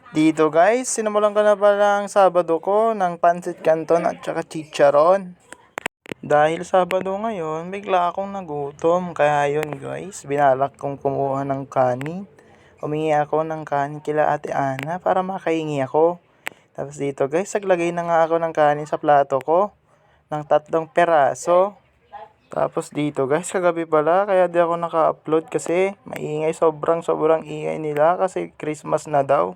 Dito guys, sinimulan ko na palang Sabado ko ng pancit canton at saka chicharon. Dahil Sabado ngayon, bigla akong nagutom. Kaya yun guys, binalak kong kumuha ng kanin. Humingi ako ng kanin kila Ate Ana para makahingi ako. Tapos dito guys, naglagay na nga ako ng kanin sa plato ko ng 3 peraso. Tapos dito guys, kagabi pala, kaya di ako naka-upload kasi maingay, sobrang ingay nila kasi Christmas na daw.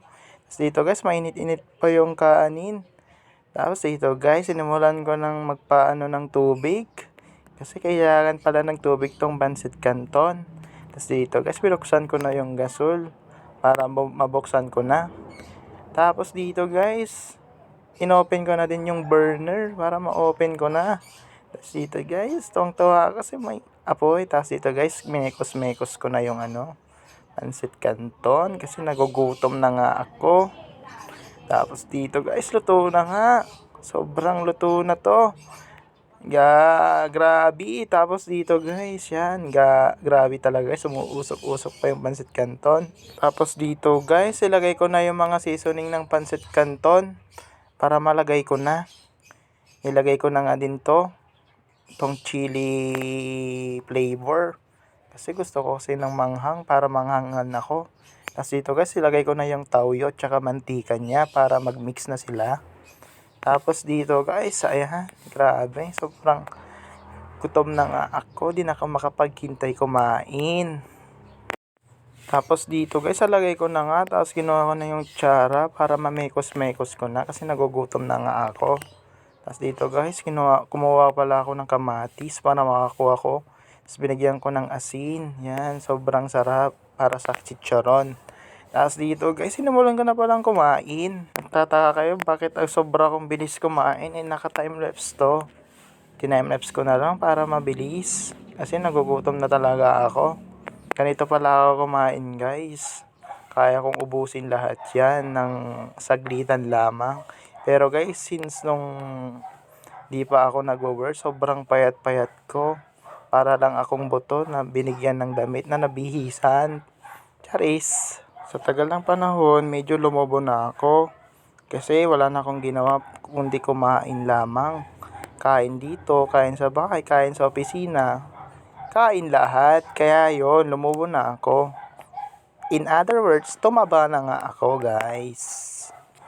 Tapos dito guys, mainit-init pa yung kanin. Tapos dito guys, sinimulan ko ng magpaano ng tubig. Kasi kailangan pala ng tubig tong pancit canton. Tapos dito guys, binuksan ko na yung gasol para mabuksan ko na. Tapos dito guys, inopen ko na din yung burner para ma-open ko na. Tapos dito guys, tuwang-tuwa kasi may apoy. Tapos dito guys, minekos-mekos ko na yung pancit canton kasi nagugutom na nga ako. Tapos dito guys, luto na nga. Sobrang luto na to. Grabe. Tapos dito guys, yan. Grabe talaga guys. Umuusok-usok pa yung pancit canton. Tapos dito guys, ilagay ko na yung mga seasoning ng pancit canton para malagay ko na. Ilagay ko na nga din itong chili flavor. Kasi gusto ko kasi ng manghang para manghangan ako. Tapos dito guys, ilagay ko na yung tauyo at saka mantika niya para mag-mix na sila. Tapos dito guys, ayan, grabe, sobrang gutom na nga ako, di na ako makapaghintay kumain. Tapos dito guys, alagay ko na nga, tapos ginawa ko na yung tsara para mamekos-mekos ko na kasi nagugutom na nga ako. Tapos dito guys, kumuha pala ako ng kamatis para makakuha ko. Tapos binigyan ko ng asin. Yan, sobrang sarap para sa chicharon. Tapos dito guys, sinimulan ko na palang kumain. Nagtataka kayo bakit sobra kong bilis kumain. Naka-timelapse to. Timelapse ko na lang para mabilis. Kasi nagugutom na talaga ako. Ganito pala ako kumain guys. Kaya kong ubusin lahat yan ng saglitan lamang. Pero guys, since nung di pa ako nagwo-work, sobrang payat-payat ko. Para lang akong buto na binigyan ng damit na nabihisan. Charis. Sa tagal ng panahon, medyo lumobo na ako. Kasi wala na akong ginawa kundi kumain lamang. Kain dito, kain sa bahay, kain sa opisina. Kain lahat. Kaya yon, lumobo na ako. In other words, tumaba na nga ako guys.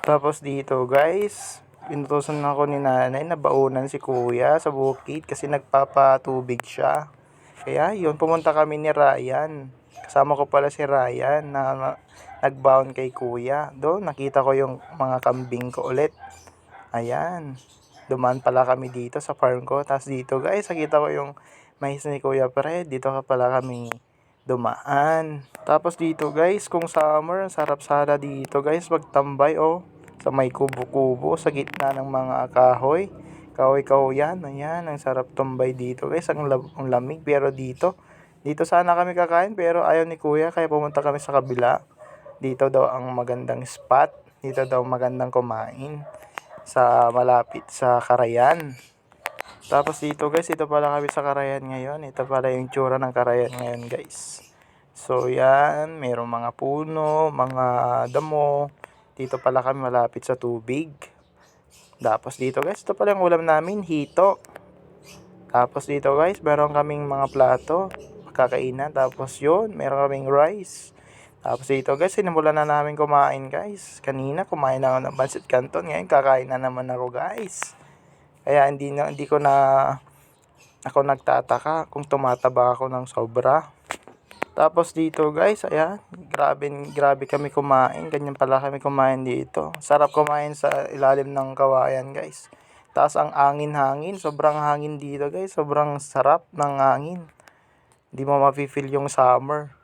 Tapos dito guys, pinutusan ako ni nanay na baunan si kuya sa bukid kasi nagpapatubig siya. Kaya yun, pumunta kami ni Ryan. Kasama ko pala si Ryan na nagbaon kay kuya. Doon, nakita ko yung mga kambing ko ulit. Ayan. Dumaan pala kami dito sa farm ko. Tapos dito guys, nakita ko yung mais ni Kuya Fred. Dito ka pala kami dumaan. Tapos dito guys, kung summer, sarap sana dito guys magtambay sa may kubo-kubo sa gitna ng mga kahoy. Kahoy-kahoyan, ayan, ang sarap tambay dito guys, ang lamig. Pero dito sana kami kakain pero ayaw ni kuya kaya pumunta kami sa kabila. Dito daw ang magandang spot, dito daw magandang kumain sa malapit sa Karayan. Tapos dito guys, ito pala kami sa Karayan ngayon. Ito pala yung tsura ng Karayan ngayon guys. So yan, mayroong mga puno, mga damo. Dito pala kami malapit sa tubig. Tapos dito guys, ito pala yung ulam namin, hito. Tapos dito guys, meron kaming mga plato, kakainan. Tapos yun, meron kaming rice. Tapos dito guys, sinimulan na namin kumain guys. Kanina kumain na ako ng pancit canton, ngayon kakain na naman ako guys. Kaya hindi ko na ako nagtataka kung tumataba ako ng sobra. Tapos dito guys, ayan, grabe kami kumain. Ganyan pala kami kumain dito. Sarap kumain sa ilalim ng kawayan guys. Taas ang hangin, sobrang hangin dito guys. Sobrang sarap ng hangin. Hindi mo mafe-feel yung summer.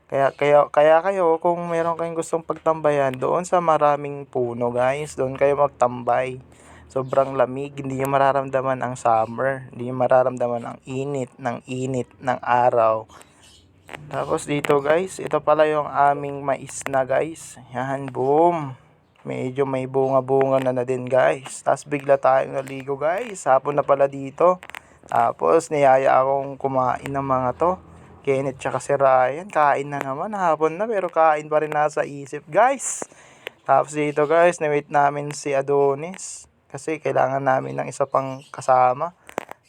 Kaya kayo, kung meron kayong gustong pagtambayan, doon sa maraming puno guys, doon kayo magtambay. Sobrang lamig, hindi nyo mararamdaman ang summer, hindi nyo mararamdaman ang init ng araw. Tapos dito guys, ito pala yung aming mais na guys. Yan, boom. Medyo may bunga-bunga na din guys. Tapos bigla tayong naligo guys. Hapon na pala dito. Tapos niyaya akong kumain ng mga to. Kenneth tsaka si Ryan. Kain na naman. Hapon na pero kain pa rin nasa isip guys. Tapos dito guys, na-wait namin si Adonis. Kasi kailangan namin ng isa pang kasama.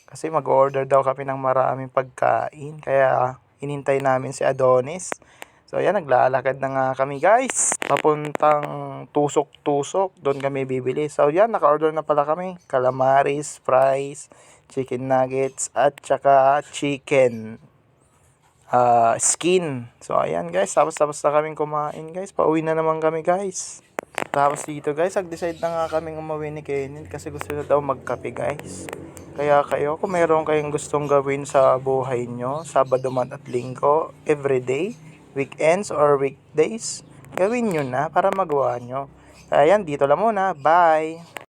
Kasi mag-order daw kami ng maraming pagkain. Kaya inintay namin si Adonis. So ayan, naglalakad na nga kami guys. Papuntang tusok-tusok. Doon kami bibili. So yan, naka-order na pala kami. Calamaris, fries, chicken nuggets, at saka chicken skin. So ayan guys, tapos na kaming kumain guys. Pauwi na naman kami guys. Tapos dito guys, nag-decide na nga kaming umuwi ni Kenneth kasi gusto na daw magkape guys. Kaya kayo, kung meron kayong gustong gawin sa buhay nyo, Sabado man at Linggo, everyday, weekends or weekdays, gawin nyo na para magawa nyo. Kaya yan, dito lang muna. Bye!